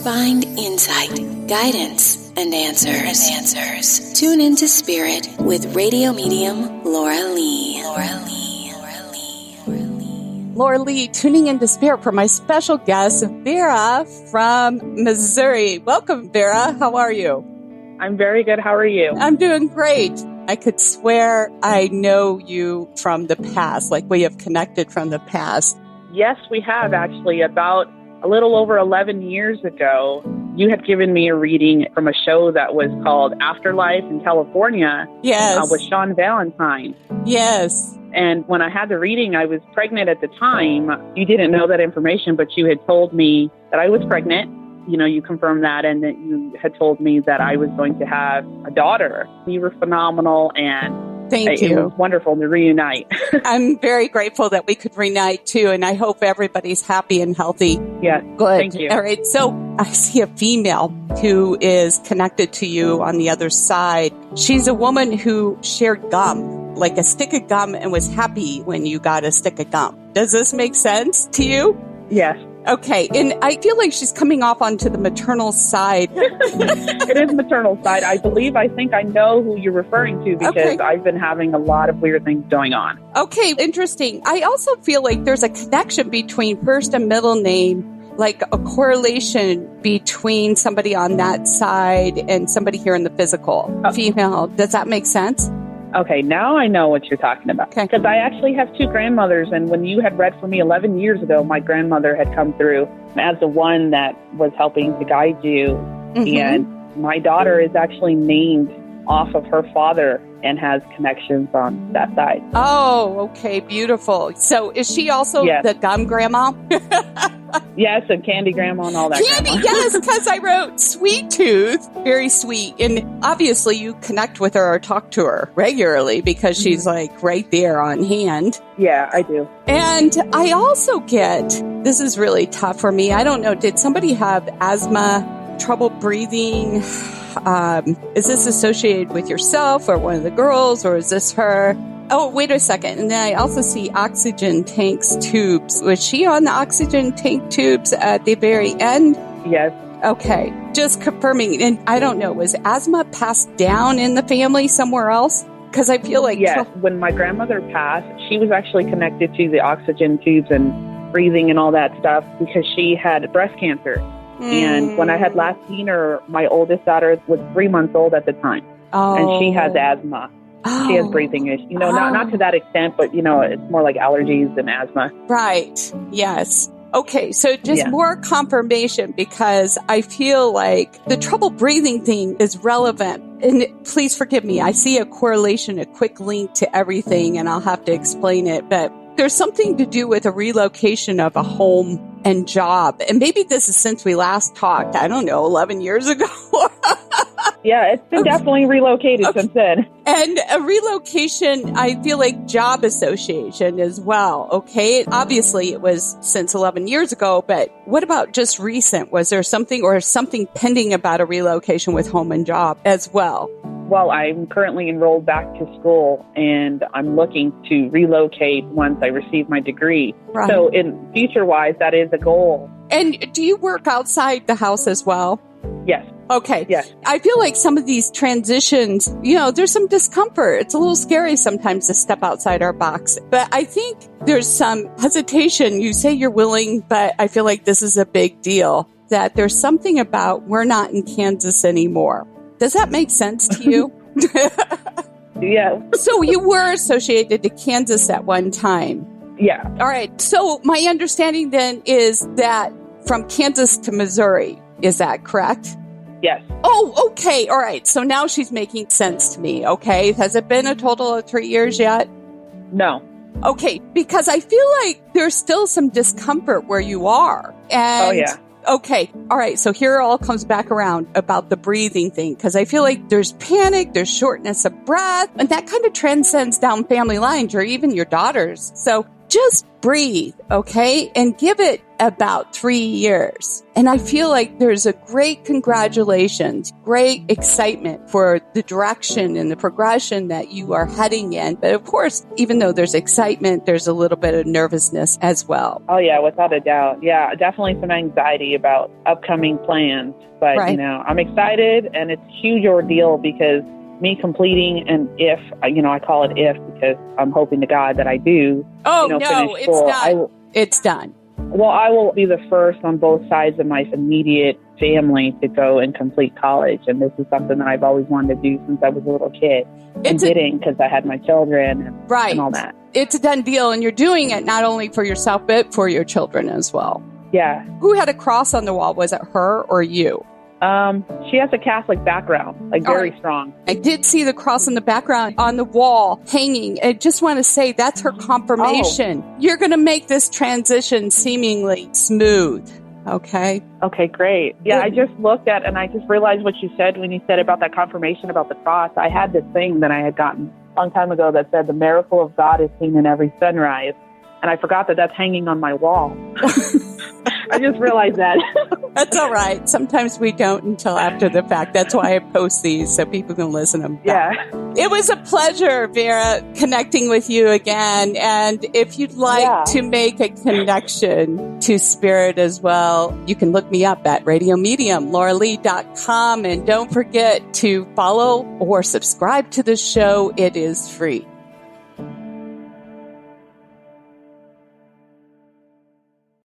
Find insight, guidance, and answers. Tune into Spirit with radio medium Laura Lee. Laura Lee, tuning into Spirit for my special guest, Vera from Missouri. Welcome, Vera. How are you? I'm very good. How are you? I'm doing great. I could swear I know you from the past, like we have connected from the past. Yes, we have actually. About a little over 11 years ago, you had given me a reading from a show that was called Afterlife in California. Yes. With Sean Valentine. Yes. And when I had the reading, I was pregnant at the time. You didn't know that information, but you had told me that I was pregnant. You know, you confirmed that, and that you had told me that I was going to have a daughter. You were phenomenal, and Thank you. It was wonderful to reunite. I'm very grateful that we could reunite too, and I hope everybody's happy and healthy. Yes, good. Thank you. All right, so I see a female who is connected to you on the other side. She's a woman who shared gum, like a stick of gum, and was happy when you got a stick of gum. Does this make sense to you? Yes. Okay, and I feel like she's coming off onto the maternal side. It is maternal side. I think I know who you're referring to because I've been having a lot of weird things going on. Okay, interesting. I also feel like there's a connection between first and middle name, like a correlation between somebody on that side and somebody here in the physical female. Does that make sense? Okay, now I know what you're talking about. Because I actually have two grandmothers, and when you had read for me 11 years ago, my grandmother had come through as the one that was helping to guide you. Mm-hmm. And my daughter is actually named off of her father and has connections on that side. Oh, okay, beautiful. So is she also the gum grandma? Yes, and candy grandma and all that. Candy, yes, because I wrote sweet tooth, very sweet. And obviously you connect with her or talk to her regularly because she's like right there on hand. Yeah, I do. And I also get, this is really tough for me. I don't know, did somebody have asthma, trouble breathing? Is this associated with yourself or one of the girls, or is this her? Oh, wait a second. And then I also see oxygen tanks, tubes. Was she on the oxygen tank tubes at the very end? Yes. Okay. Just confirming. And I don't know, was asthma passed down in the family somewhere else? Because I feel like... Yes. When my grandmother passed, she was actually connected to the oxygen tubes and breathing and all that stuff because she had breast cancer. And when I had last seen her, my oldest daughter was 3 months old at the time. Oh. And she has asthma. Oh. She has breathing issues. You know, not to that extent, but, you know, it's more like allergies than asthma. Right. Yes. Okay. So just more confirmation, because I feel like the trouble breathing thing is relevant. And please forgive me. I see a correlation, a quick link to everything, and I'll have to explain it. But there's something to do with a relocation of a home and job. And maybe this is since we last talked, I don't know, 11 years ago. Yeah, it's been definitely relocated since then. And a relocation, I feel like job association as well. Okay. Obviously it was since 11 years ago, but what about just recent? Was there something or something pending about a relocation with home and job as well? Well, I'm currently enrolled back to school, and I'm looking to relocate once I receive my degree. Right. So in future-wise, that is a goal. And do you work outside the house as well? Yes. Okay. Yes. I feel like some of these transitions, you know, there's some discomfort. It's a little scary sometimes to step outside our box. But I think there's some hesitation. You say you're willing, but I feel like this is a big deal, that there's something about we're not in Kansas anymore. Does that make sense to you? Yeah. So you were associated to Kansas at one time. Yeah. All right. So my understanding then is that from Kansas to Missouri, is that correct? Yes. Oh, okay. All right. So now she's making sense to me. Okay. Has it been a total of 3 years yet? No. Okay. Because I feel like there's still some discomfort where you are. And oh, yeah. Okay. All right. So here it all comes back around about the breathing thing, because I feel like there's panic, there's shortness of breath, and that kind of transcends down family lines or even your daughters. So just breathe, okay? And give it about 3 years. And I feel like there's a great congratulations, great excitement for the direction and the progression that you are heading in. But of course, even though there's excitement, there's a little bit of nervousness as well. Oh, yeah, without a doubt. Yeah, definitely some anxiety about upcoming plans. But, right. I'm excited, and it's a huge ordeal because me completing I call it if because I'm hoping to God that I do. It's school. done. It's done. Well, I will be the first on both sides of my immediate family to go and complete college. And this is something that I've always wanted to do since I was a little kid. And didn't because I had my children and all that. It's a done deal. And you're doing it not only for yourself, but for your children as well. Yeah. Who had a cross on the wall? Was it her or you? She has a Catholic background, very strong. I did see the cross in the background on the wall hanging. I just want to say that's her confirmation. Oh. You're going to make this transition seemingly smooth. Okay. Okay, great. Yeah, I just looked at and I just realized what you said when you said about that confirmation about the cross. I had this thing that I had gotten a long time ago that said the miracle of God is seen in every sunrise. And I forgot that that's hanging on my wall. I just realized that. That's all right. Sometimes we don't until after the fact. That's why I post these so people can listen to them back. Yeah. It was a pleasure, Vera, connecting with you again. And if you'd like to make a connection to spirit as well, you can look me up at radiomedium.lauralee.com. And don't forget to follow or subscribe to the show. It is free.